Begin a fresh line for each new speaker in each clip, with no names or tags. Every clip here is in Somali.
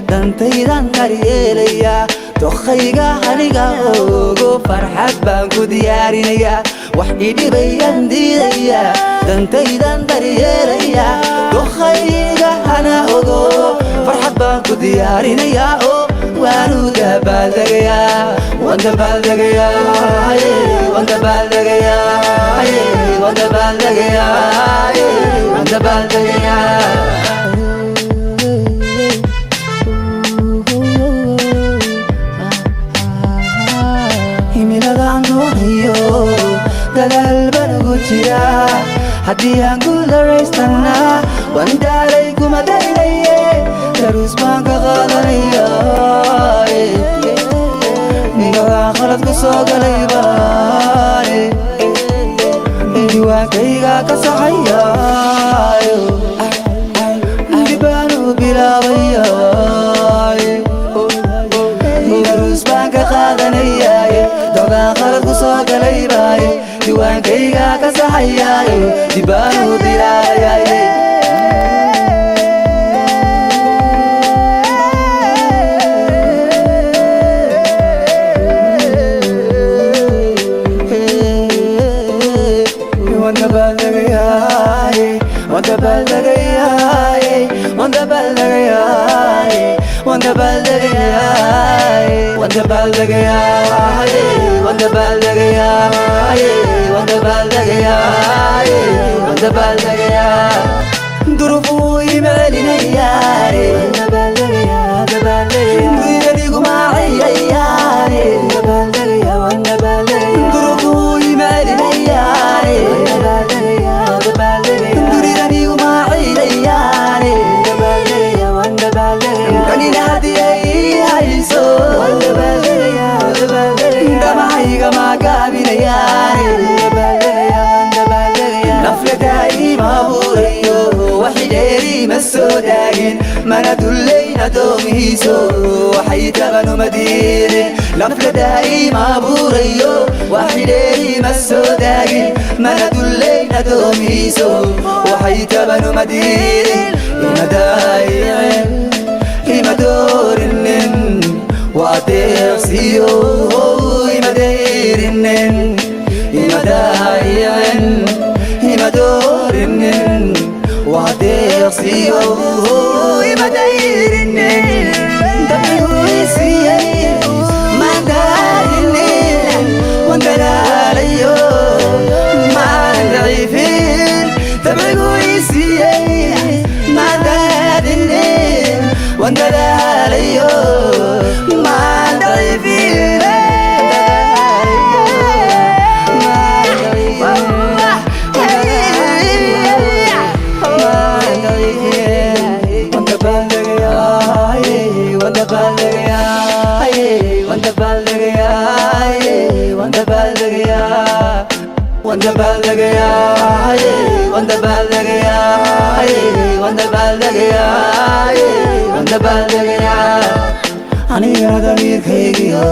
dantaydan daryeelaya dokhayga aniga ugu farxad baan ku diyaarinaya wax idhibayan diidaya dantaydan daryeelaya dokhayga ana ugu farxad baan ku diyaarinaya oo waanu dabaaldegaya wanda baaldegaya wanda baaldegaya wanda baaldegaya wanda baaldegaya haddii aan guularaystana wandaalay kuma daynaye daruus baan ka qaadanaya nigagaa khalad ku soo galay baane diwaankayga ka saxaya dibaanu bilaabaya daruus baan ka qaadanaya dogaan khalad ku soo galay baaye diwaankayga ka saxayayo dibaanu bilaabaya wanda baaldegaya wanda baaldegaya wanda baaldegaya wanda baaldegaya wanda baaldegaya wanda baaldegaya wanda baaldegaya wanda baaldegaya durufu imeelinaya wanda baaldegaya wanda baaldegaya durufu imeelinaya wanda baaldegaya wanda baaldegaya durufu imeelinaya wanda baaldegaya wanda baaldegaya durufu imeelinaya wanda baaldegaya wanda baaldegaya kanina hadiyay hayso wanda baaldegaya wanda baaldegaya damahayga magaabinaya wanda baaldegaya wanda baaldegaya nafladaay maabuurayo waxidheeri ma soo daagin mana dullayna doomihiiso waxay tabanu madiirin nafladaay maabuurayo waxidheeri ma soo daagin mana dullayna doomihiiso waxay tabanu madiirin imadaayicin imadoorinin waa deeqsiyo imadeyrinin imadaayicin imadoorinin waa deeqsiyo imadeyrinin dabiguisiyay mandaalinin wandalaalayo maan daciifin dabiguisiyay mandaalinin wandalaalayo maan daciifin wanda baaldegaya wanda baaldegaya wanda baaldegaya wanda baaldegaya anigana damiirkaygiyo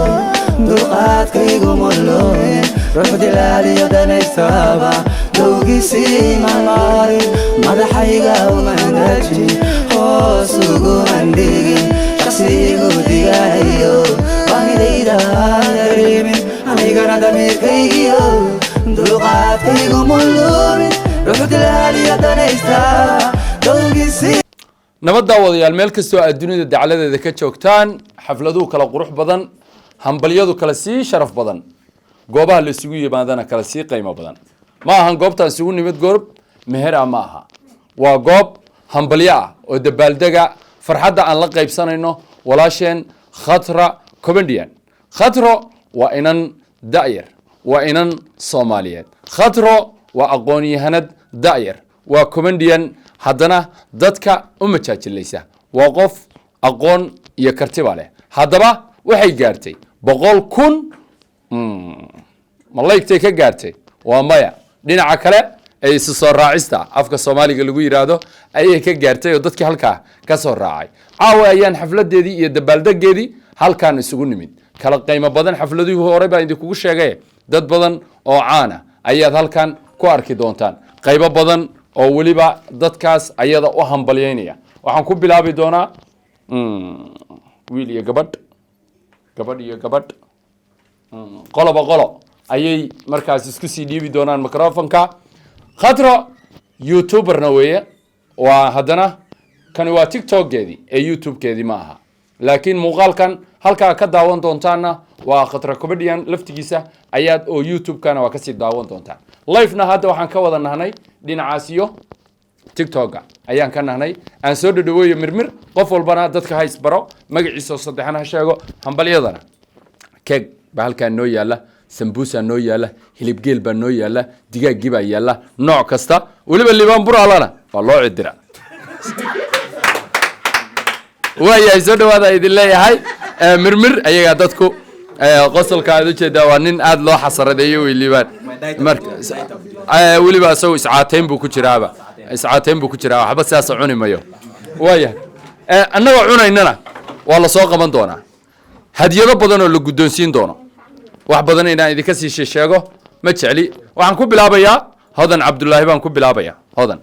dulqaadkaygu mulooyin ruux dilaaliyo danaystaba dowgiisii mamaarin madaxayga umandaji hoos ugumandhigin shaqsigu digaanayo baahidayda dareemin anigana damiirkaygiyo dulqaadkaygu mulooyin ruux dilaaliyo danaystaba dowgiisii
nabadda wadayaal meel kastoo aad dunida dacaladeeda ka joogtaan xafladuhu kala qurux badan hambalyadu kala sii sharaf badan goobaha la isugu yimaadana kala sii qiimo badan ma ahan goobtaan isugu nimid goob meher ah ma aha waa goob hambalyo ah oo dabaaldega farxadda aan la qaybsanayno walaasheen khatra comedian khatro waa inan da'yar waa inan Soomaaliyeed khatro waa aqoon-yahanad da'yar waa comedian haddana dadka u majaajilaysa waa qof aqoon iyo kartiba leh haddaba waxay gaartay 100,000 malaa'igtay ka gaartay waa maya dhinaca kale ee isu soo raacista afka soomaaliga lagu yiraahdo ayay ka gaartay oo dadkii halkaa ka soo raacay caawa ayaan xafladeedii iyo dabaaldegeedii halkaan isugu nimid kala qiimo badan xafladihii hore baa idinkugu sheegay dad badan oo caana ayaad halkan ku arki doontaan qaybo badan oo weliba dadkaas ayada u hambalyeynaya waxaan ku bilaabi doonaa wiil iyo gabadh iyo gabadh qoloba qolo ayay markaas isku sii dhiibi doonaan microfonka khatro youtuberna weeye waa haddana kani waa tiktokeedii ee youtubekeedii ma aha laakiin muuqaalkan halkaa ka daawan doontaanna waa khatra comedian laftigiisa ayaad oo youtube-kana waa kasii daawan doontaan live-na hadda waxaan ka wada nahnay dhinacaas iyo tiktok-ga ayaan ka nahnay aan soo dhadhaweeyo mirmir qof walbana dadka ha isbaro magaciisa oo saddexan ha sheego hambalyadana keeg baa halkaa noo yaalla sambuusa noo yaalla hilibgeel baa noo yaalla digaaggii baa yaalla nooc kasta weliba liibaan buraalana waa loo cidira waayahay soo dhawaada idin leeyahay mirmir ayagaa dadku qosolka aad ujeedaa waa nin aad loo xasaradeeyo wey liibaan marka weliba isagoo iscaateyn buu ku jiraaba waxba sidaasa cuni mayo waayahay annagoo cunaynana waa la soo qaban doonaa hadiyado badan oo la guddoonsiin doono wax badan inaan idinka sii sheego ma jecli waxaan ku bilaabayaa hodan cabdullaahi baan ku bilaabayaa hodan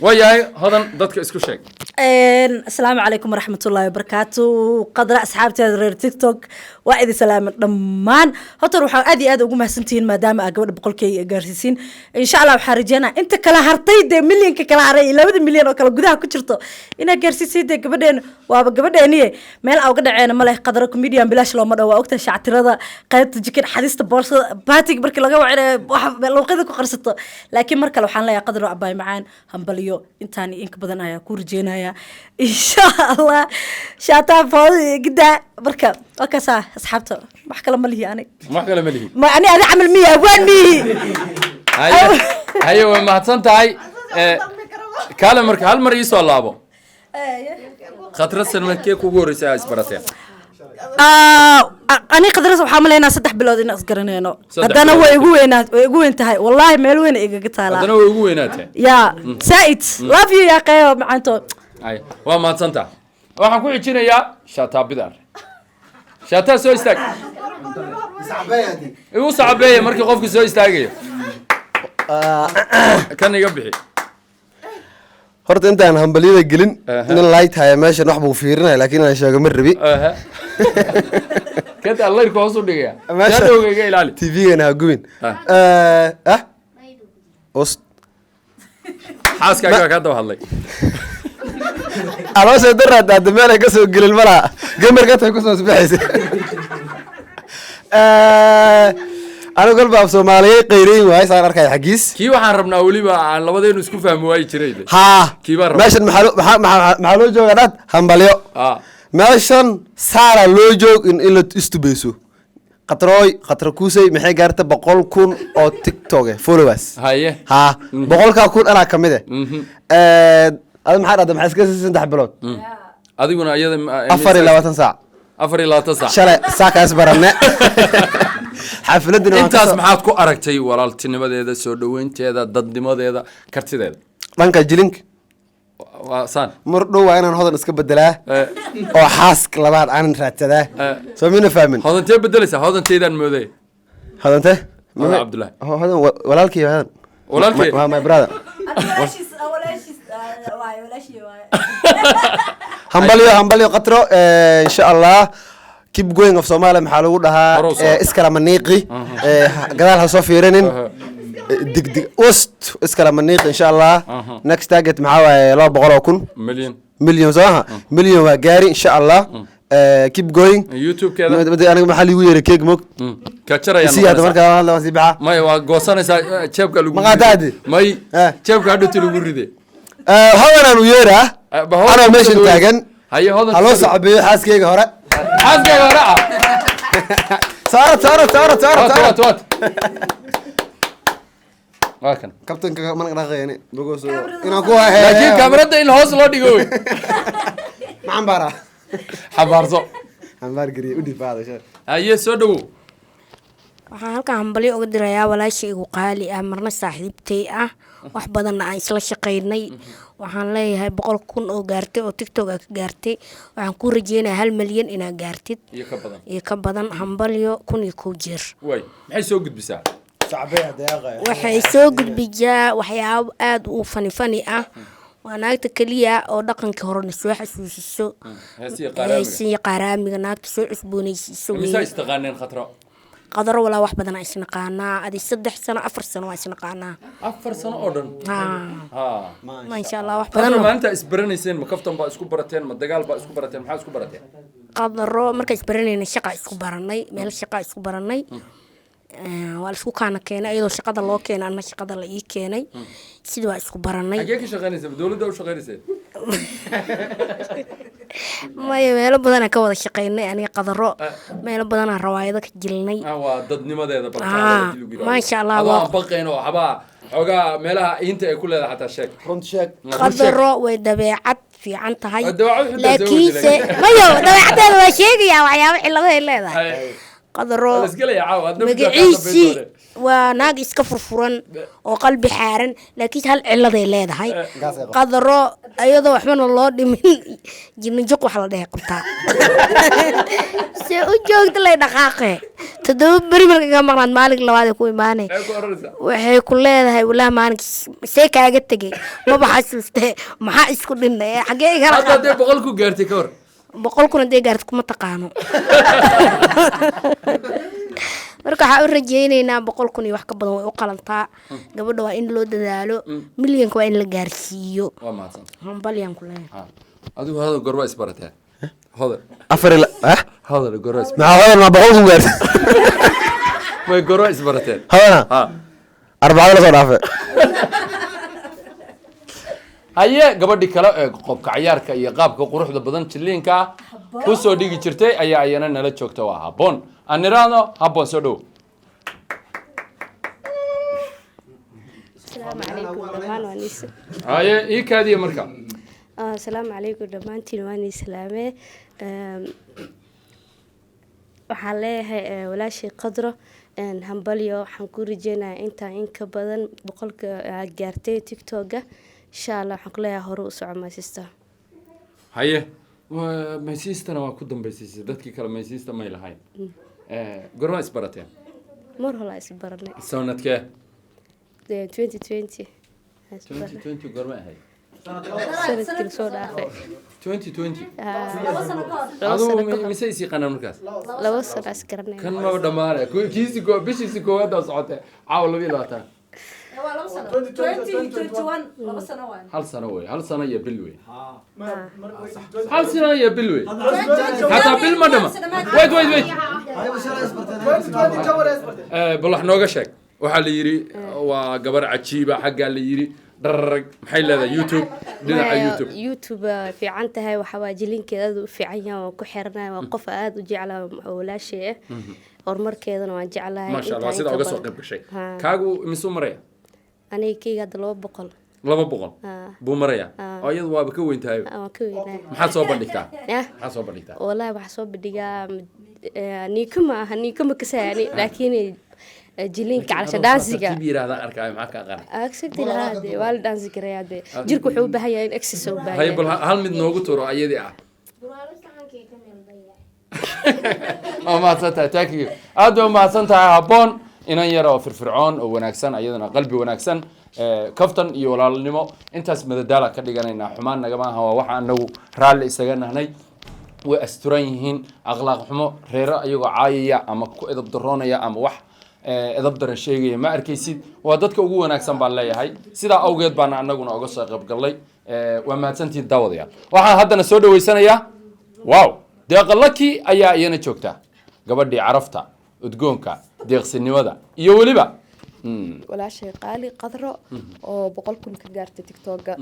waayahay hodan dadka isku sheeg
asalaamu calaykum waraxmatullaahi wabarakaatu qadra asxaabteeda reer tiktok waa idin salaaman dhammaan horta waxaa aad iyo aad ugu mahadsantihiin maadaama aa gabadha boqolkeyga gaarsiisiin insha allah waxaa rajeynaa inta kala hartay dee milyanka kala haray 2 milyan oo kale gudaha ku jirto inaa gaarsiisay dee gabadheena waaba gabadheeniye meel aa uga dhaceena ma leh qadra comedian bilaash looma dhow waa ogtahay shactirada qaybta jikin xadista boorsada baatig markii laga wacinayo wax luuqada ku qarsato laakiin mar kale waxaan leeyahay qadro abaay macaan hambaliyo intaan inka badan ayaa ku rajeynaya insha allah shaataa foodi gida marka wakaasa asxaabta wax kale ma lihi aniga ma ani ada camal miya waan mihi
haye way mahadsan tahay kaale marka hal mar ii soo laabo khatra sanadkee kugu horreysay aa isbarateen
ani qadras waxaa malaynaa 3 bilood inaan isgaranayno haddana way igu weyn tahay wallaahi meel weyn igaga taalaa
haddana way igu weynaatay
ya said love you ya qayo macanto
ay waa mahadsanta waxaan ku xijinayaa shaataa bidar shaataa soo istaag igu sacabeeye markii qofkii soo istaagayo kan iga bixi
horta intaan hambaliyada gelin nin light haya meeshan wax buu fiirinaya laakiin aan sheego ma rabi
كده الله يركو هوسو دغيا شادوغا iga ilaali
TV-gana ha gubin ost
xaaskaaga ka daba hadlay
aloosha darada meel ay ka soo gelin mala gamarka tay ku soo sbaxaysa anigu galba af Soomaaliyeed qeyreen waay saan arkay xagiis
kii waxaan rabnaa waliba aan labadeenu isku fahmi waay jiray
ha meeshan maxaa loo joogaa dad hambalyo meeshan saara loo joog in la istubayso khatra kuusay maxay gaarta 100,000 oo TikTok followers
haye
ha 100,000 ana kamid ad maxaa dhada maxay iska 3 bilood
adiguna ayada
24 saac
24 saac
shalay saakaas baranne xafladina
intaas maxaad ku aragtay walaaltinimadeeda soo dhaweynteeda dadnimadeeda kartideeda
dhanka jilinka
وصان
مردو وأنا هذا نسكب بدله أو حاسك لبعض عن راتده سوينا فاهمين
هذا أنت بدلسه هذا أنت إذا مودي
هذا أنت
هذا عبد الله
هذا ولالكي هذا
ولالكي
ما برادر همبليو قطرو إن شاء الله keep going of Somalia محلو لها إسكال منيقي قدرها صوفيرين دق وست اسكال منيق ان شاء الله next target معاه 200,000 مليون صح مليون وقاري ان شاء الله keep going
يوتيوب كذا
انا محلي وير كيك موك
كاتشرا يا
سي هذا marka la wasiibaha
may waa goosanaysa jeebka lagu
maqaadaadi
may jeebka hadhoti lagu ride
hawanaan u yeera ana meeshan taagan
haye hodan
halo saxabiyo xaaskeyga hore saara
واكن
كابتن ما نقدر بقول إنه كوه
لكن كاميرا إن هوس لا ديجوي
ما عم
حبارزو
عم بارجري ودي فاضي شو
هاي سودو
waxaan halkan hambalyo uga dirayaa walaashay igu qaali ah marna saaxiibtay ah wax badanna aan isla shaqaynay waxaan leeyahay 100,000 oo gaartay oo TikTok ka gaartay waxaan ku rajeynayaa 1 milyan inaad gaartid iyo ka badan hambalyo 1,000 jeer
way maxay soo gudbisaa
waxay soo gudbiyaa waxyaabo aad u fani ah wanaagta kaliya oo dhaqanka hore soo xasuusiso heesiga qaraamiga naagta soo cusboonaysiiso
misay istaqaaneen khatra
qadaro walaa wax badan ay isnaqaanaa adi 3 sano 4 sano waa isnaqaanaa
4 sano oo dhan
ma insha Allah wax badan
maanta isbaranayseen ma kaftan baa isku barateen ma dagaal baa isku barateen maxaa isku barateen
qadaro marka isbaranayna shaqa isku baranay meel shaqa isku baranay waa isku kaana keenay iyadoo shaqada loo keenay anna shaqada la ii keenay sidoo waa isku baranay
agee ka shaqaynaysaa dawladda u shaqaynaysaa
maya meelo badan ka wada shaqaynay aniga qadaro meelo badan aan rawaayado ka jilnay
waa dadnimadeeda bartaada
ma sha Allah
waa baqayno waxba xogaa meelaha inta ay ku leedahay xataa sheeg
runta sheeg
qadaro way dabeecad fiican tahay laakiinse mayo dabeecadeeda waa sheegaya waxyaabo cilado ay leedahay qadaro magaciisi waa naag iska furfuran oo qalbi xaaran laakiin hal ciladay leedahay qadaro ayadoo waxbana loo dhimin jinnijo wax la dhahay qabtaa si u joogta lay dhaqaaqe 7 bari marka ka maqnaan maalin labaad ku iimaanay waxay ku leedahay walaa maalin see kaaga tagay ma baxasuustay maxaa isku dhinnay xagee igala
hadda 100 ku gaartay ka hor
100 kuna dee gaartay kuma taqaano marka waxaan u rajeynaynaa 100,000 iyo wax ka badan way u qalantaa gabadha waa in loo dadaalo milyanka waa in la gaarsiiyo
waa mahadsan
hambalyan ku leeyahay
adigu hada gorba isbarateen hada
afar
hada gorba
maxaa hada ma 100 ku gaartay
way gorba isbarateen
hadana arbacada la soo dhaafay
haye gabadhii kale ee qobka ciyaarka iyo qaabka quruxda badan jiliinka ku soo dhigi jirtay ayaa ayana nala joogta waa haboon anirano haboon soo dhow
السلام عليكم دمان وانيس
haye ii kaadiya marka
السلام عليكم دمانتين واني سلامه waxaan leeyahay walaashay qadro hambalyo waxaan ku rajeynayaa inta in ka badan 100 gaartay TikTok-ga insha Allah waxaan ku leeyahay hore u soco my sister
haye my sister waa ku dambeysay dadkii kale my sister may lahayn gorma isbarateen
mar hore isbaranay
sanadkee
2020
2020 gorma ahay
sanadkii soo dhaafay
2020 aduu mise isi qanaan markaas
laba sano askarnay
kan ma dhamaanay kiisi ko bishiisi koowaad oo socotay caaw 22 hal sano way hal sano iyo bil way hal sano iyo bil way hataa bil ma dhama wait balax nooga sheeg waxaa la yiri waa gabar cajiiba xagga la yiri darrag maxay leedahay YouTube
fiican tahay waxa waa jilinkeeda aad u fiican yahay oo ku xirnaa waa qof aad u jeclaa walaashay horumarkeedana waan jeclahay
ma sha Allah sida uga soo qayb gashay kaagu imisuu maraya
aniga kayga 200
buu maraya oo iyadu waaba ka weyn tahay maxaa soo bandhigtaa
wallahi waxa soo bandhigaa niikama kasaani laakiin jilinka على دانسيغا
كبيره هذا اركاي معك قرن
اكسبت هذا والد دانسي كرياده جيرك wuxuu u baahan yahay in exercise u baahan
hay bal hal mid noogu turo ayadii ah ma santaa taakiyo aad ma santaa haboon inan yar oo firfircoon oo wanaagsan ayadana qalbi wanaagsan kaftan iyo walaalnimo intaas madadaala ka dhiganayna xumaan naga ma aha waxa anagu raali isaga nahnay way asturan yihiin akhlaaq xumo reero ayagoo caayaya ama ku edab daroonaya ama wax edab daran sheegaya ma arkaysid waa dadka ugu wanaagsan baan leeyahay sidaa awgeed baan anaguna uga soo qayb galnay waa mahadsantihiin daawadayaal waxaan haddana soo dhaweysanayaa wow deeqalaki ayaa iyana joogta gabadhii carafta udgoonka deeqsinimada iyo weliba
walaashay qaali qadro oo 100,000 ka gaartay TikTok-ga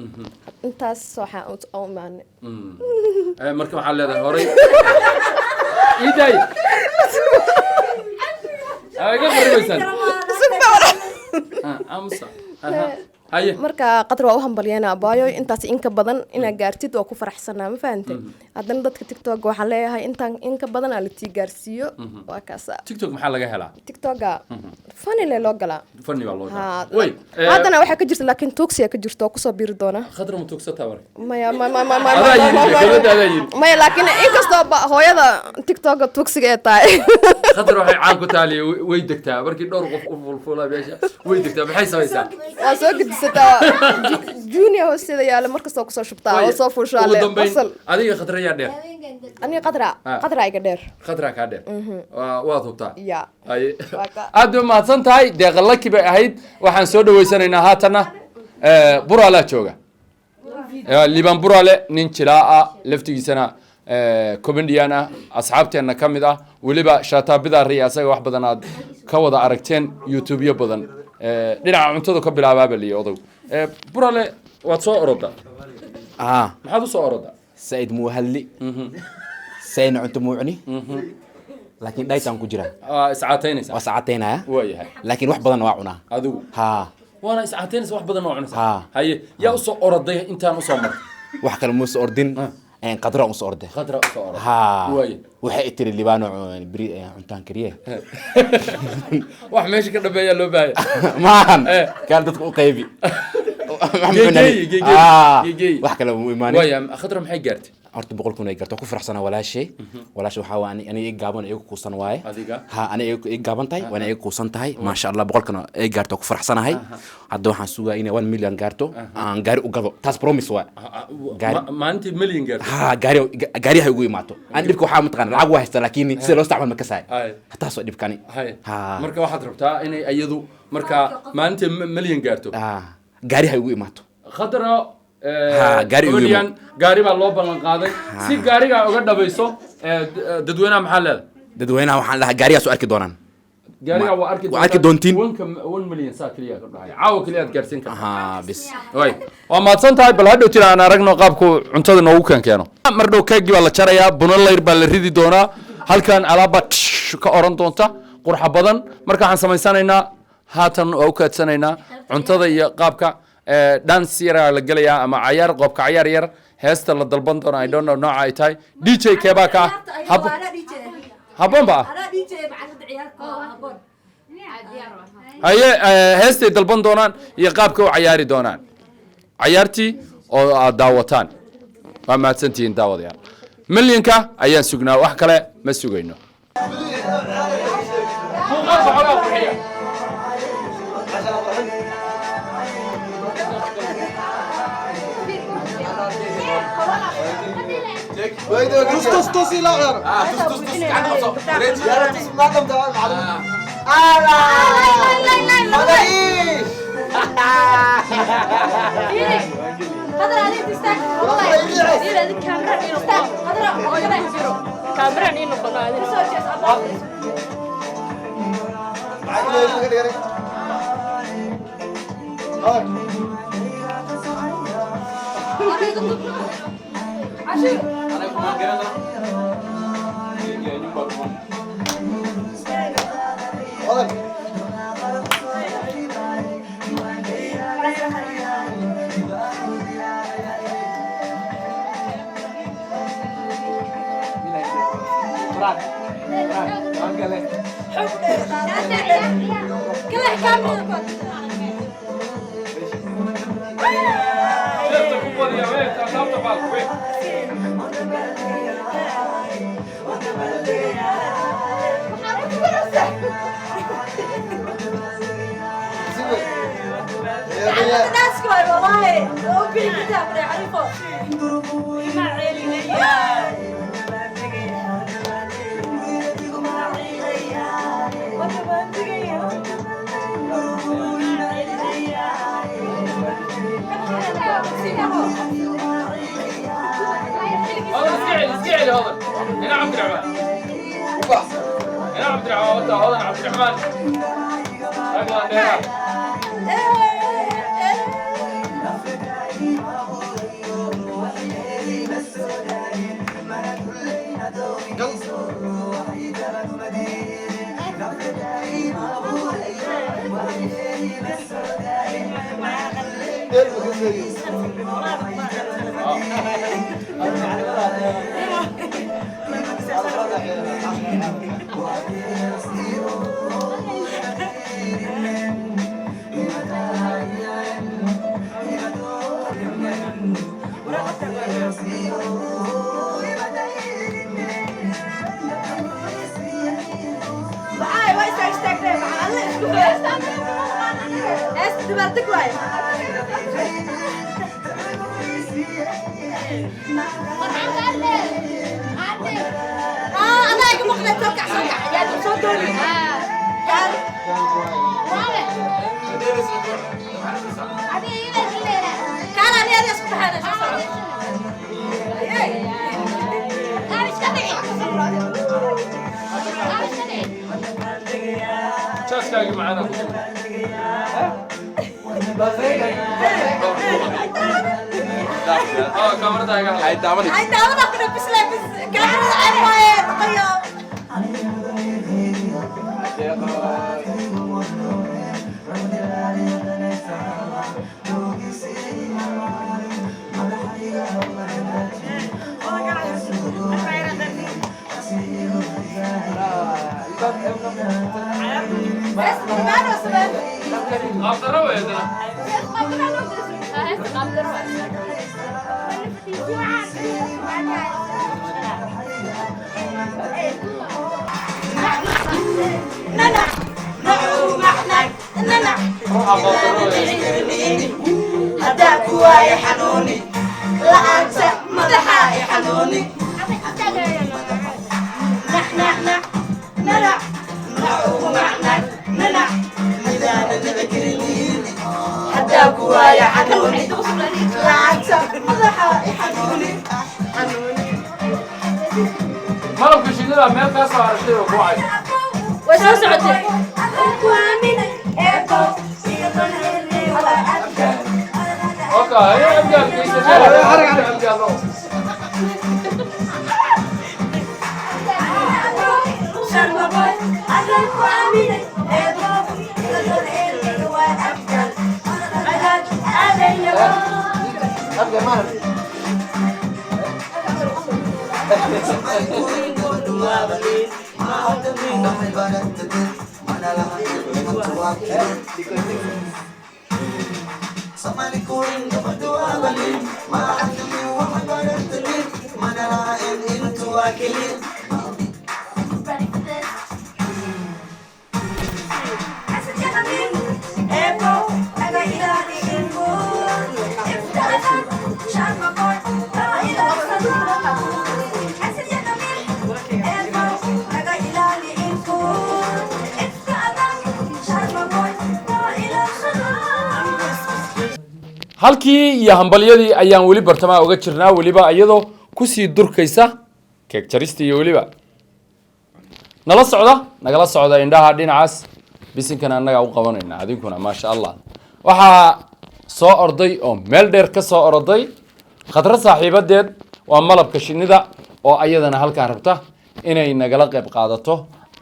intaas waxaan u imaanay
marka waxaan leedahay horay iday aga qaribeysan amsa
marka qadar waa u hambalyeena abaayo intaas in ka badan inaad gaartid waa ku faraxsanaa ma fahantay haddana dadka tiktok waxaan leeyahay intaan in ka badan aan la tii gaarsiiyo waa kaasa
tiktok maxaa laga helaa
tiktoka fani le loo galaa
fani baa loo galaa
haddana waxaa ka jirta laakiin tuugsiya ka jirta oo kusoo biri doona
khadra ma tuugsataa war
maya laakiin inkastoo hooyada tiktoka tuugsiga ee tahay
khadra waxay caan ku taaliya way degtaa markii dhowr qof u fulfulaa meesha way degtaa maxay samaysaa
waa soo gedisataa junior hoosteeda yaala markastoo kusoo shubtaa oo soo fuushaale
adiga khadra yaa dheer
aniga qadra iga dheer
khadra kaa dheer waad hubtaa
ya
aad bay mahadsan tahay deeqa laki bay ahayd waxaan soo dhaweysanaynaa haatana buraalaa jooga liban buraale nin jilaa ah laftigiisana comedian ah asxaabteenna ka mid ah weliba shaataabida riya asaga wax badan aad ka wada aragteen youtubeyo badan dhinaca cuntada ka bilaabaaba liya odow buraale waad soo oroda maxaad u soo oroda
سعيد مو هلي سين عند موعني لكن دايتان كجرا
ساعتين
وساعتين
وياها
لكن واحد بدن واعنا
ادو
ها
وانا ساعتين واحد بدن واعنا
ها
هي يا سو اردي انت انا سو مر
واحد كلمه موس اردين ان قدره موس ارده
قدره سو ارده
ها
وي
waxay tiri libaano bari cuntaan kariye
wax meesha ka dhabeeya loo baahay
maan kaal dadku u qaybi wax kale u iimaanay
waya khadra maxay gaartay
horta 100 kun ay gaarto ku faraxsana walaashay waxa waa ani gaaban ay ku kuusan waaye ha ani ay gaaban tahay wana ay kuusan tahay ma sha Allah 100 kun ay gaarto ku faraxsanahay hadda waxaan sugaa inay 1 million gaarto aan gaari u gado taas promise waa
maanta million gaarto
ha gaari hay ugu imaato aan dibka waxa mataqaan lacag waa haysta laakiin sida loo isticmaal ma ka saay hataa soo dibkani
ha marka waxaad rabtaa inay ayadu marka maanta million gaarto
gaari hay ugu imaato
khadra gaari baa loo ballan qaaday si gaariga uga dhabayso dadweynaha maxaa leedahay
dadweynaha waxaan lahaa gaariga soo arki doonaan
gaariga waa
arki doontiin
1 million saa kaliya ka dhahay caawa kaliya aad gaarsiin kartaa
bis
way waa mahadsan tahay bal hadhow tira aan aragno qaabku cuntada noogu keeno mar dhow keegi baa la jarayaa buna layr baa la ridi doonaa halkan alaaba ka oran doonta qurxa badan marka waxaan samaysanaynaa haatan oo u kaadsanaynaa cuntada iyo qaabka dance yar la galayaa ama cayaar qoobka cayaar yar heesta la dalban doona I don't know nooca ay tahay DJ keeba ka habon ba aye heestay dalban doonaan iyo qaabka u cayaari doonaan cayaartii oo aad daawataan waa mahadsantihiin daawadayaal millionka ayaan sugnaa wax kale ma sugayno
tus ila yar tus قاعد خصو يا رب تسمع لهم تمام معلومه
قدر عليك تستاك والله دير هذه الكاميرا دير تستاك قدر وكذا يحفروا كاميرا نين نقول هذه عشير انا ما قرنا هنا عبد الرحمن هنا عبد الرحمن هذا عبد الرحمن
malabka shinnida meel ka soo harashay oo ku cay
way soo socotay
okay abgaal kaysa halkii iyo hambalyadii ayaan weli bartamaha uga jirnaa weliba iyadoo kusii durkaysa keeg jarista iyo weliba nala socda nagala socda indhaha dhinacaas bisinkana annagaa u qabanayna adinkuna maasha allah waxaa soo orday oo meel dheer ka soo orday khadra saaxiibadeed waa malabka shinnida oo ayadana halkaan rabta inay nagala qayb qaadato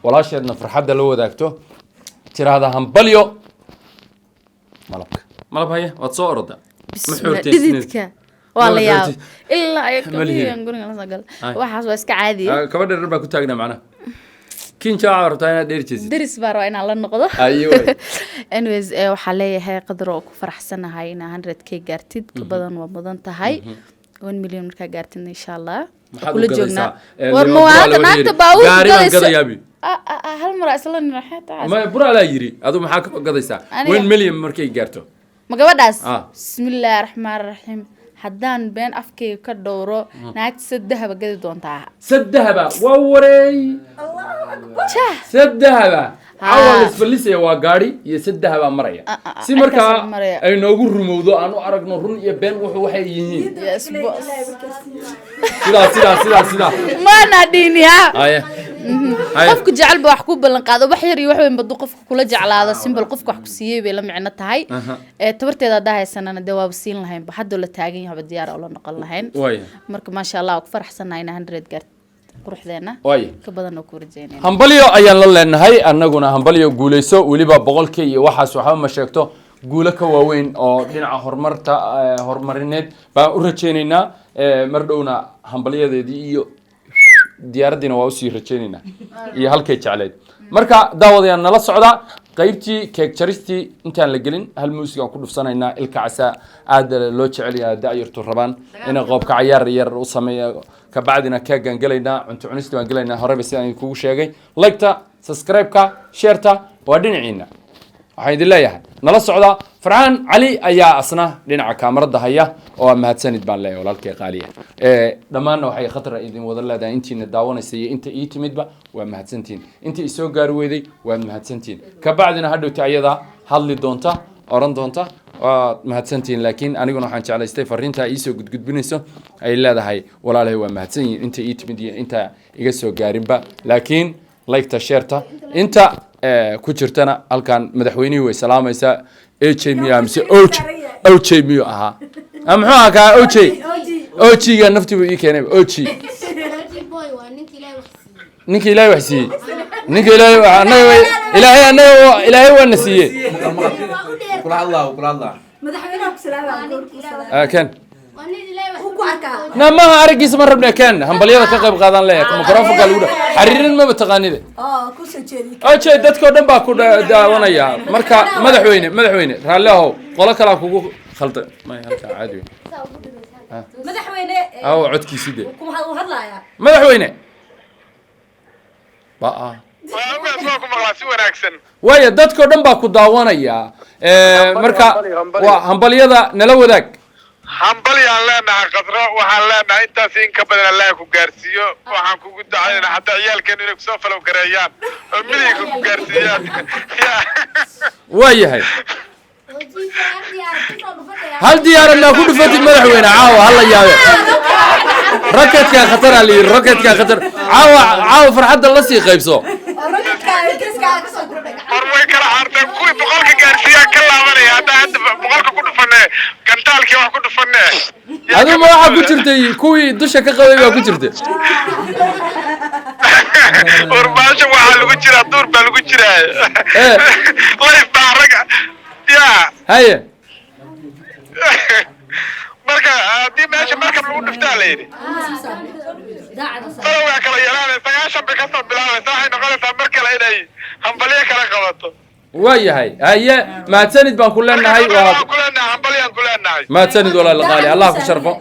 walaasheedna farxadda la wadaagto tiraahda hambalyo malabka malab haya waad soo orda
dhididka waa la yaab ilaa ay kamiyaan guriga la sagal waxaas waa iska caadi
kaba dheer baa ku taagnaa macnaha kinja rabtaa inaad dheerjeysid
daris baa rabaa inaan la noqdo
ayuu
anyways waxaa leeyahay qadar oo ku faraxsanahay inaa 100k gaartid ka badan waa mudan tahay 1 milyan markaa gaartid insha allah kula joognaa war maanta naagta baawur hal mar isla niraxata
ma bura la yiri adu maxaa ka gadaysaa 1 milyan markay gaarto
ma gabadhaas bismillaahir rahmaanir rahiim haddaan been afkayga ka dhowro naagta saddehaba gadi doontaa
saddehaba waa wareey saddehaba awal isfalisaya waa gaari iyo saddehaba maraya si markaa ay noogu rumowdo aan u aragno run iyo been wuxuu waxay yihiin sida
maana dhiniya qofku jecel ba wax ku ballan qaado wax yar iyo wax weyn badu qofku kula jeclaado simbal qofku wax ku siiyay bay la micno tahay tabarteeda dahaysanana de waa siin lahayn ba hadda la taagan yahay diyaar oo la noqon lahayn marka ma sha Allah ku faraxsanahay 100 gaar quruxdeena ka badan oo ku rajeynayna
hambalyo ayaan la leenahay annaguna hambalyo guuleyso waliba boqolkii iyo waxaas waxa ma sheegto guulo ka waaweyn oo dhinaca horumarineed baan u rajaynaynaa mar dhowna hambalyadeedii iyo diyaaraddiina waa usii rajaynaynaa iyo halkay jecleed marka daawadayaal nala socda qaybtii keeg jaristii intaan la gelin hal muusigaan ku dhufsanaynaa ilka casa aad loo jecel yahay da'yartu rabaan inay qoobka cayaar yar u sameeyo kabacdina keegaan gelaynaa cunto cunista baan gelaynaa horeba sidaan kugu sheegay like-ta subscribe-ka share-ta waa dhinaciina waxaan idin leeyahay nala socda farxaan cali ayaa asna dhinaca kaamarada haya oo mahadsanid baan leeyahay walaalkay qaaliya dhammaanna waxay khatar idin wada leedahay intiina daawanaysa iyo inta ii timidba waa mahadsantiin inta ii soo gaari weyday waa mahadsantiin kabacdina hadhowta ayada hadli doonta oran doonta waa mahadsantiin laakiin aniguna waxaan jeclaystay fariinta ii soo gudgudbinayso ay leedahay walaalahay waa mahadsan yihiin inta ii timid iyo inta iga soo gaarinba laakiin like-ta share-ta inta ku jirtana halkan madaxweynihii way salaamaysaa AJ miya mise OJ miyo ahaa muxuu ahaa kaa OJ-ga naftiibu ii keenay OJ ninka ilaahay wax siiyey ninka ilaahay waana siiyey kan نما أرجيس مرة بنكان هم بلينا كقب قادن ليه ميكروفون قالوا حريرين ما بتقانيده أوكي دتك ودم باكو دا وانا يا مركا مدحوينه رالله قلا كلا كوكو خلط ما هيك عادي
مدحوينه
أو عد كيسيده
مدحوينه
بقى ويا دتك ودم باكو دا وانا يا مركا وهمبليدا نلو ذاك
hambali aan leenahay qadro waxaan leenahay intaas in ka badan Allah ku gaarsiiyo waxaan kugu ducaynaa hatta ciyaalkan inay ku soo falow gareeyaan oo midiga ku gaarsiiyaan
waayahay hal diyaaradna ku dhufatay madaxweyne caawa hal la yaabe roketka khatar ali roketka khatar caawa farxadda la sii qaybso
marway kala hartay kuwii boqolka gaarsiiyaa ka laabanaya hadda boqolka ku dhufanay kantaalkii wax ku dhufanay
adigu ma waxa ku jirtay kuwii dusha ka qabay baa ku jirtay
urbaasho waxa lagu jira duur baa lagu jira life baa raga ya
haye
marka hadii meesha markab lagu dhuftaa la yidhi waa kala yaraanay 9 bi ka soo bilaabay waxay noqonaysaa mar kale inay hambaliye kala qabato
waayahay haye mahadsanid baan ku leenahay mahadsanid walaal qaali allah ku sharfo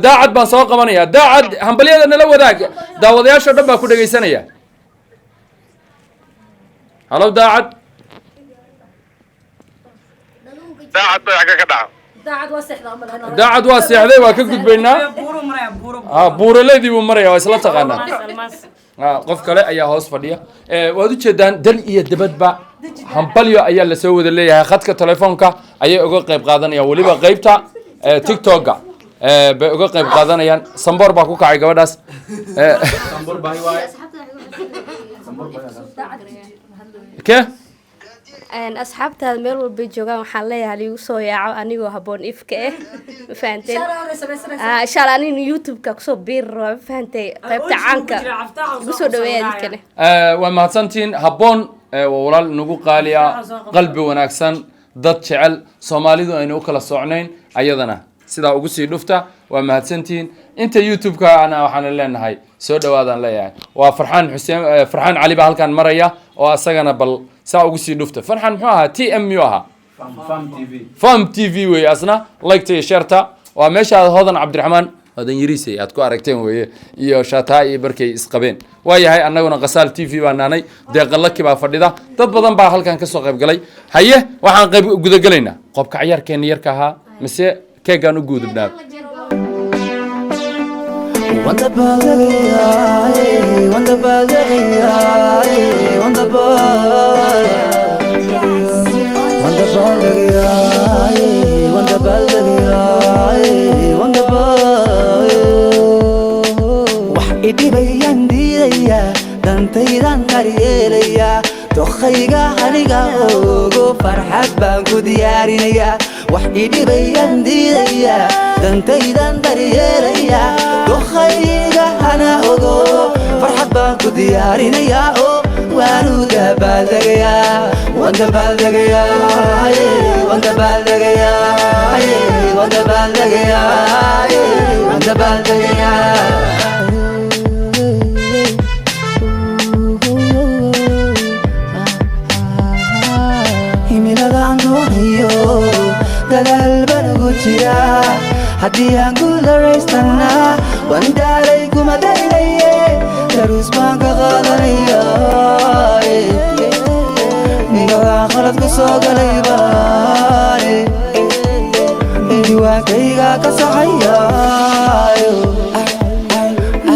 daacad baan soo qabanaya daacad hambaliyada nala wadaag daawadayaasha dhan baa ku dhageysanaya halo daacad
baa ka dhaca
daacad waa seexday waa ka gudbaynaa buuraleedii buu maraya waa isla taqaanaa qof kale ayaa hoos fadhiya waad u jeedaan dal iyo dabadba hambalyo ayaa la soo wada leeyahay khadka telefoonka ayay uga qayb qaadanayaan weliba qaybta tiktok-ga bay uga qayb qaadanayaan sambor baa ku kacay gabadhaas ke
asxaabtaada meel walbay joogaan waxaan leeyahay liigu soo yaaco anigoo haboon ifka ah ma fahanteen insha allah aniguna youtube-ka kusoo biiri rabaa ma fahantay qaybta caanka igu soo dhaweeya adikane
waa mahadsantihiin haboon waa walaal nagu qaaliya qalbi wanaagsan dad jecel soomaalidu aynu u kala socnayn ayadana sidaa ugu sii dhufta waa mahadsantihiin inta youtube-ka ana waxaan leenahay soo dhawaadaan leeyahay waa farxaan cali baa halkan maraya oo asagana bal saa ugu sii dhufta farxaan muxuu ahaa TM miyuu ahaa fam TV wey asna like-ta iyo share-ta waa meesha hodan cabdiraxmaan hodan yariisay aad ku aragteen weeye iyo shataa iyo barkay isqabeen waayahay annaguna qasaal TV baan naanay deeqalaki baa fadhida dad badan baa halkan ka soo qayb galay haye waxaan qayb gudagalaynaa qobka ciyaarkeena yarka ahaa mise keegaan u guudubnaa
Wanda balaya, wanda balaya, wanda balaya, wanda balaya, wanda balaya, wanda balaya. Wax idibayan diidaya, dantaydan daryeelaya, dokhayga aniga ogo farxad baan ku diyaarinaya. Wax idibayan diidaya, dantaydan daryeelaya, dokhayga ana ogo farxad baan ku diyaarinaya. wanuda baldagaya wanda baldagaya wanda baldagaya wanda baldagaya wanda baldagaya himiladan dooniyo dadaal baan ugu jiraa haddii aan guularaystana waan daalay kuma daynaye daruus baan ka qaadanaya gagaan qalad ku soo galay baane diwaankayga ka saxaya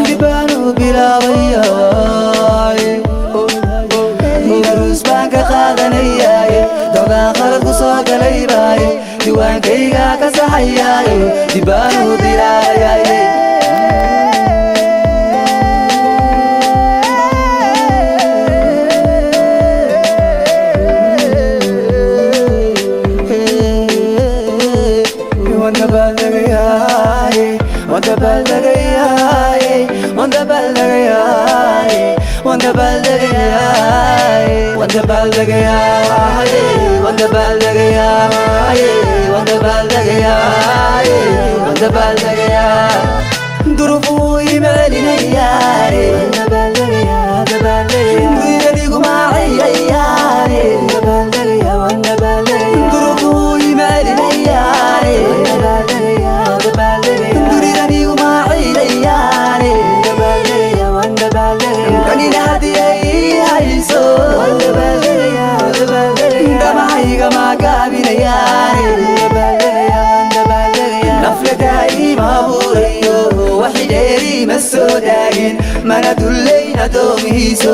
dibaan u bilaabaya daruus baan ka qaadanaya gagaan qalad ku soo galay baaye diwaankayga ka saxaya dibaan u bilaabaya wanda baldagaya wanda baldagaya wanda baldagaya wanda baldagaya wanda baldagaya wanda baldagaya wanda baldagaya wanda baldagaya durufu imelinaya wanda baldagaya wanda baldagaya durufu imelinaya wanda baldagaya wanda baldagaya durufu imelinaya mana dulayna doomihiiso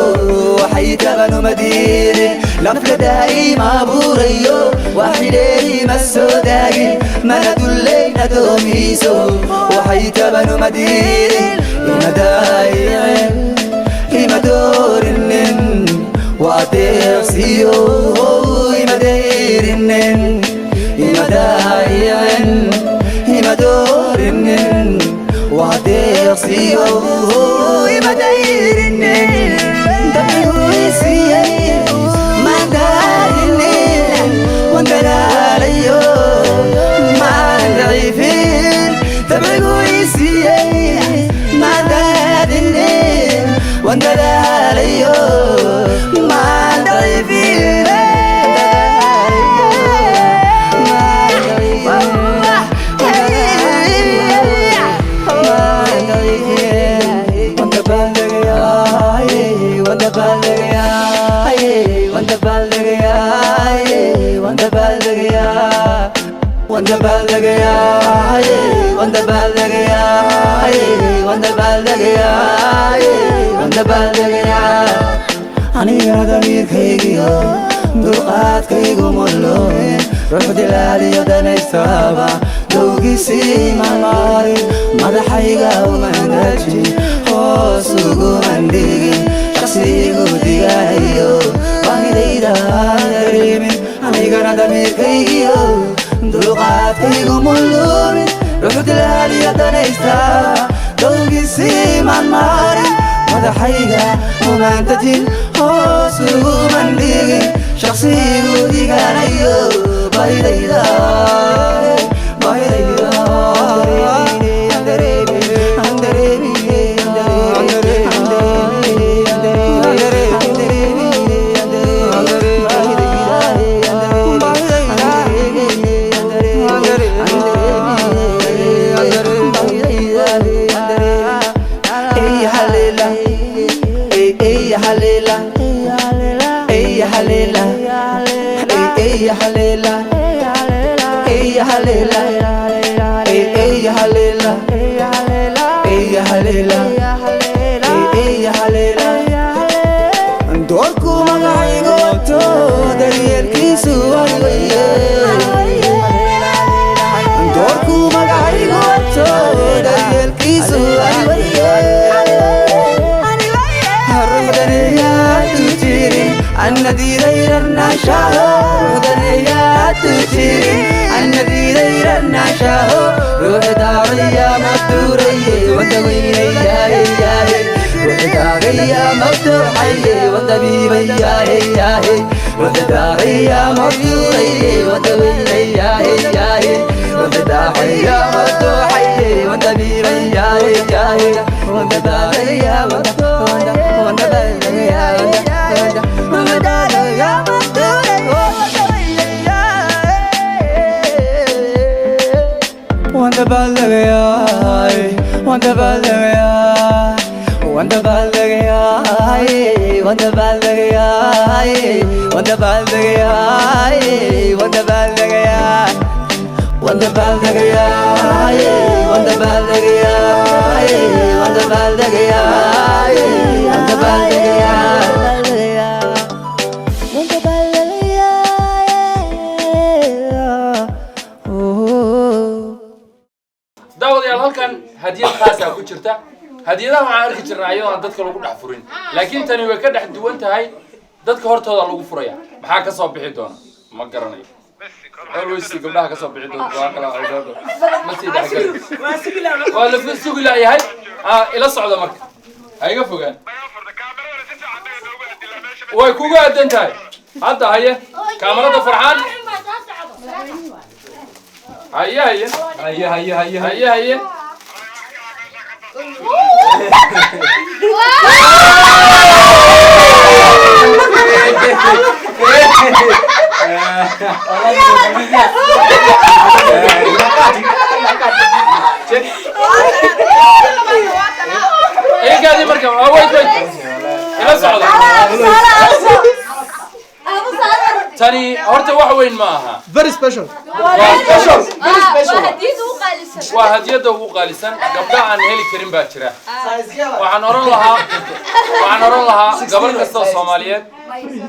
waxay tabanu madiirin lafla daa'ima abuurayo waxidheeri ma soo daagin mana dulayna doomihiiso waxay tabanu madiirin imadaayicin ima doorinin waa deeqsiyo imadeyrinin imadaayicin ima doorinin waa deeqsiyo imadeyrinin dabihuisiyay mandaalinin wandalaalayo maan daciifin dabihuisiyay mandaalinin wandalaalayo maan daciifin wanda baldagaya wanda baldagaya wanda baldagaya wanda baldagaya wanda baldagaya wanda baldagaya wanda baldagaya aniga damiirkaygiyo dulqaadkaygu mulooyin ruux dilaaliyo danaystaba dowgiisii mamaarin madaxayga umandajin hoos ugumandhigin shaqsigu digaanayo baahidayda dareemin anigana damiirkaygiyo dulqaadkaygu mulooyin ruux dilaaliyo danaysta dowgiisii mamaarin madaxayga umandajin hoos ugumandhigin shaqsigu digaanayo baahidayda doorku magacaygu wato daryeelkiisu doorku magacaygu wato daryeelkiisu harudanayaadu jirin annadiidayrannashaho rudanayaadu jirin annadiidayrannashaho ruuxi daaqaya maduuraye wadaweynayaaye ruuxi daaqaya يا مدوحي وانت بيبي يا وانت بالغ يا وانت بالغ يا وانت يا مدوحي وانت بالغ يا وانت بالغ يا وانت بالغ يا وانت بالغ يا وانت بالغ يا وانت بالغ يا وانت بالغ يا وانت بالغ يا وانت بالغ يا وانت بالغ يا وانت بالغ يا
daawadayaal halkan hadiyad khaasa ku jirta hadiyadaha waxaan arki jirnaa iyadoo aan dadka lagu dhex furin laakiin tani way ka dhex duwan tahay dadka hortooda lagu furaya maxaa ka soo bixi doona ma garanayo always gabdhaha ka soo bixi doona waa kala aydood ma sii dhaxgal waa la sugi laayahay ila socda marka ayga fogaan way kugu aadan tahay hadda haye kaamarada farxaan haye haye haye haye haye haye haye ايه قاعد يمركب ويت الى صعده تاني هرت wax weyn ma aha
very special
waa hadiyada ugu qaalisan gabdha aan heli karin baa jira waxaan oran lahaa gabar kasta oo Soomaaliyeed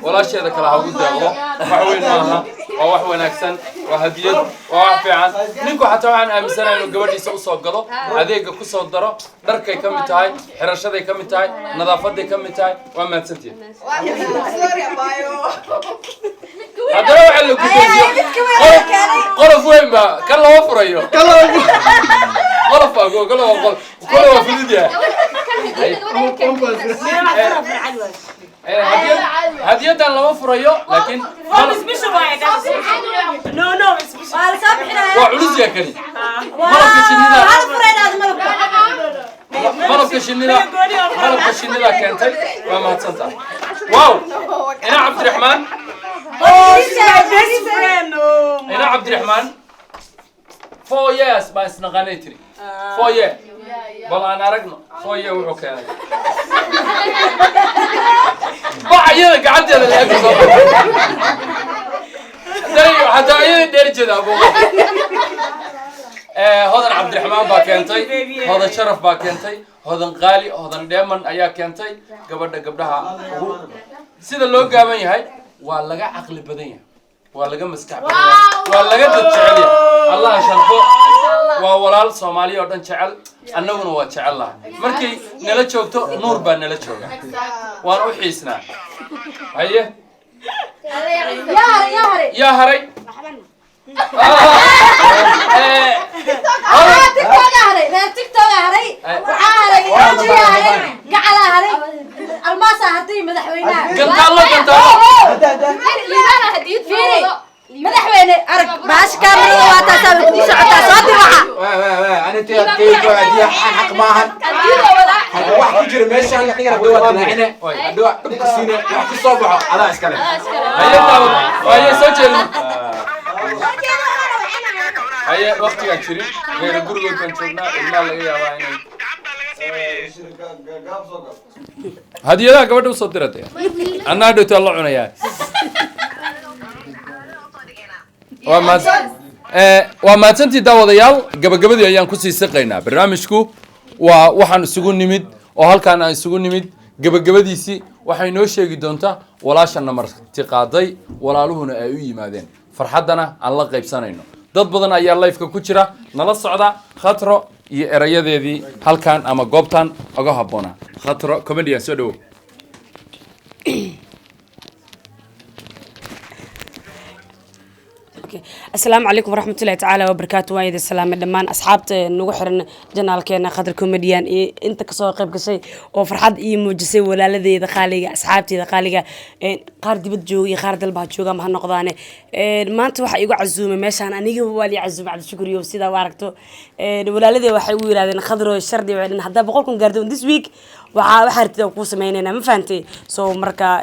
walaasheeda kala ha ugu deeqdo wax weyn ma aha waa wax wanaagsan waa hadiyad waa wax fiican ninku xataa waxaan aaminsanahay inuu gabadhiisa u soo gado adeega ku soo daro dharkay ka mid tahay xirashaday ka mid tahay nadaafaday ka mid tahay waa maadsantiin haddana waxaa la guddoonsiyo qolof weyn baa kan lama furayo qolof baa kale waa fudud yahay hadiyadan lama furayo laakiin waa culus yaa kani malabka shinnida keentay waa mahadsantahay wow ina cabdiraxmaan ina cabdiraxmaan 4 years baa isnaqaanay tiri 4 years bal aan aragno 4 years wuxuu keenay bacayada gacanteeda la eego حتى أيه درجة أبو هذا عبد الرحمن باكنتي هذا شرف باكنتي هذا غالي هذا دائما أيا كنتي قبلها سيد اللوج قامي هاي ولا عقل بدنيا ولا مسكع ولا تشعل الله شرفه وولال صومالي أردن شعل أنه هو شعل الله مركي نلتشوكتو نور بان نلتشوكه وأروحيسنا هيه يا هري
مدحوينه ارق باش كاميرا واتا سابتي سعتا صوتي وحا
انا تيكو ادي حق maahan wax ku jira meesha aan xiga dawad naacine adoo dugsiina wax ku soo baxo ala iskale
aye soo jeedin aye waqtiga jirin geer guriga kan joognaa ilma laga yaabaa inay hadiyada gabadha u soo diratay anaa dhawta la cunayaa waa mahadsantii daawadayaal gabagabadii ayaan kusii siqaynaa barnaamijku waa waxaan isugu nimid oo halkaan aan isugu nimid gabagabadiisii waxay noo sheegi doontaa walaashana marti qaaday walaaluhuna ay u yimaadeen farxaddana aan la qaybsanayno dad badan ayaa live-ka ku jira nala socda khatro iyo erayadeedii halkaan ama goobtaan uga habboona khatro comedian soo dhawow
السلام عليكم ورحمة الله تعالى وبركاته وايد السلام دمان أصحابت نوحرن جنال كنا خاطر كوميديان إيه أنت كسر قبل شيء وفرحات إيه موجسي ولا الذي دخالي أصحابتي دخالي قارد بتجوي قارد البهجوجا مع النقدانة ما أنت واحد يقع عزومة ماشان أنا يجي والي عزومة عبد الشكر يوم سيدا واركتو ولا الذي واحد يقول هذا خضروا الشردي وعندنا حدا بقولكم قاردون this week وحارتي وكو سميننا ما فهمتي سو مركا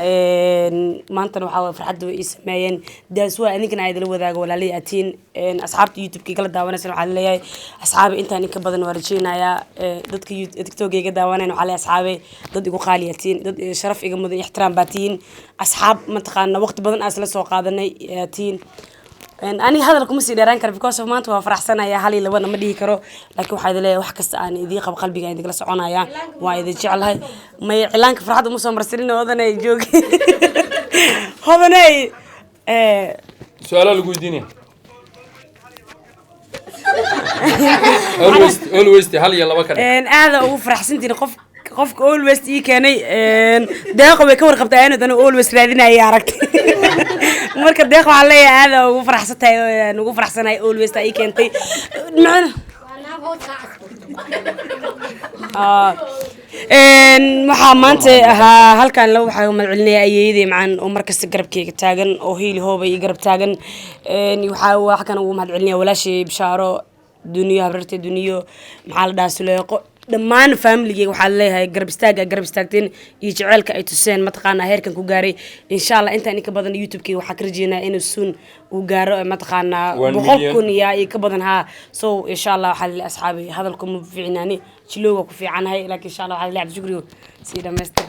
ما أنت وحاول فرحات ويسمين ده سواء أني كنا عيد الوذاق ولا لي أتين أصحابتي يوتيوب كي قلت داوانا سنو على أصحابي أنت أني كبدن ورجينا يا ضد كي تيك توك كي داوانا وعلى أصحابي ضد يقول خاليتين ضد شرف يقول مدن احترام باتين أصحاب منطقة وقت بدن أصل سوق هذا ياتين أنا هذا لكم مسير رانكر because of ما أنتوا فرح سنة يا حالي لو أنا ما دي كرو لكن واحد لا وحكست أنا إذا قب قلبي قاعد يجلس عنا يا وإذا جعل هاي ما يعلنك فرح هذا مسوم مرسلين وهذا ناي جوك هذا ناي
سؤال اللي قلتيني always هل يلا بكر
هذا هو فرح سنتين قفك always كاني داقة بكور قبتين أنا always رادينا يا عركت مركب داقة علي هذا وفرح ستة وفرح سنة always تاي كنتي معنا محمد هل كان لو حاجة ملعلني أيدي معن ومركز قرب كي تاجن أو هي اللي هو بيقرب تاجن يحاول حكنا ومهلعلني ولا شيء بشارة دنيا برت الدنيا محل داسلوق دمان فاملي waxaa leeyahay garab istaagteen iyo jaceelka ay tuseen mataqaana heerkan ku gaaray insha Allah inta ka badan YouTube-kii waxa ka rajeynaa inuu sun uu gaaro mataqaana 100,000 iyo ka badan ha so insha Allah waxa leeyahay asxaabi hadalku ma fiicnaani jilooga ku fiicanahay laakiin insha Allah waxa leeyahay shukriyo si dhameystir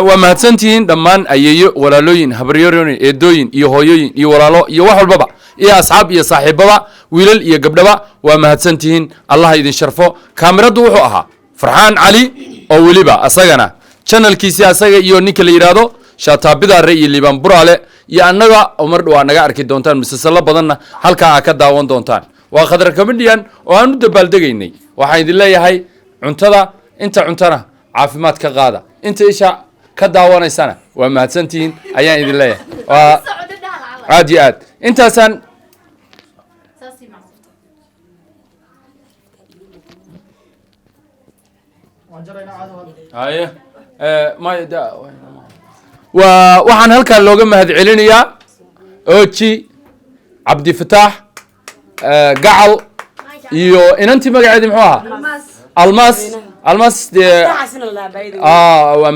waa mahadsantihiin dhammaan ayeeyo walaalooyin habaryaroon eedooyin iyo hooyooyin iyo walaalo iyo wax walbaba iyo asxaab iyo saaxiibaba wiilal iyo gabdhaba waa mahadsantihiin Allah idin sharfo kaamiradu wuxuu ahaa Farxaan Ali oo waliba asagana channelkiisa asaga iyo ninka la yiraahdo Shaataabida Rey Liban Buraale iyo annaga Umar Dhawa naga arki doontaan misasala badanna halka ka daawan doontaan waa khadar comedian oo aanu dabaldegaynay waxaan idin leeyahay cuntada inta cuntana caafimaad ka qaada inta isha ka daawanaysana waa mahadsantihiin ayaan idin leeyahay waa aad intaasan هاي ما يدا وحن هلكا لوجا مهد علينيا أوتشي عبد الفتاح قعل يو إن أنت ما قاعد محوها الماس دي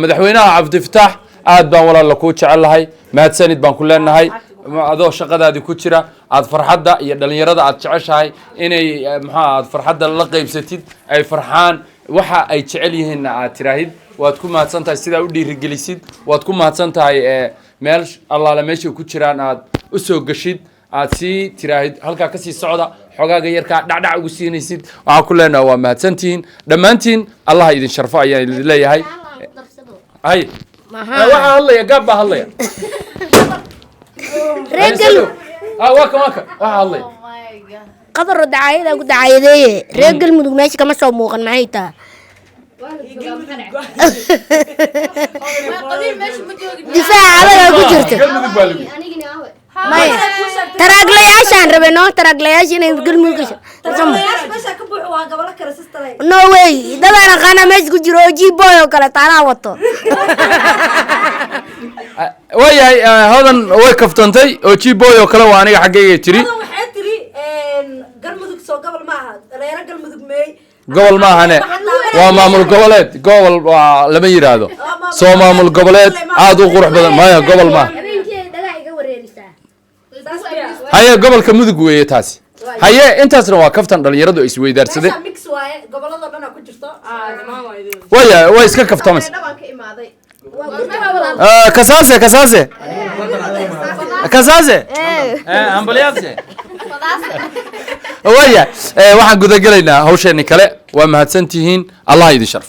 مدحوينها عبد الفتاح عاد بان ولا لكوتش على هاي ما تسند بان كلنا هاي adoo shaqadaadi ku jira aad farxadda iyo dhalinyarada aad jeceshahay inay maxaa aad farxadda la qaybsatid ay farxaan waxa ay jecel yihiin aad tiraahid waad ku mahadsantahay sida u dhiirigelisid waad ku mahadsantahay meel Allah la meesha ku jiraan aad u soo gashid aad si tiraahid halka ka sii socda xogaaga yarka dhacdhac ugu siinaysid waxa ku leenahay waa mahadsantihiin dhamaantiin Allah idin sharfo ayaan idin leeyahay ay waxa hadlaya gaab hadlaya
رجل
واكا والله
قدر دعاية أقول دعاية ذي رجل مدق ماشي كمان سو موقن معيتا دفاع على أقول جرته تراك لي عشان ربنا تراك لي عشان يقول ملكش no way ده أنا خانا ماشي كجرو جيب بوي وكلا تعال وطو
وياي هذا way kaftantay oo jiboy oo kale waa aniga xageeyay tiri
waxay tiri galmudug soo gobol ma aha reer galmudug meey
gobol ma ahane waa maamul goboleed gobol waa lama yiraahdo soo maamul goboleed aad u qurux badan maya gobol ma haye gobolka mudug weeye taasi haye intaasna waa kaftan dhalinyaradu is weydaarsadeen
mix waaye gobolada dhan ku jirto
way iska kaftamaysa كساسة أمبلياتي ويا waxaan guda galaynaa hawsheeni kale waa mahadsantihiin Allah idin sharf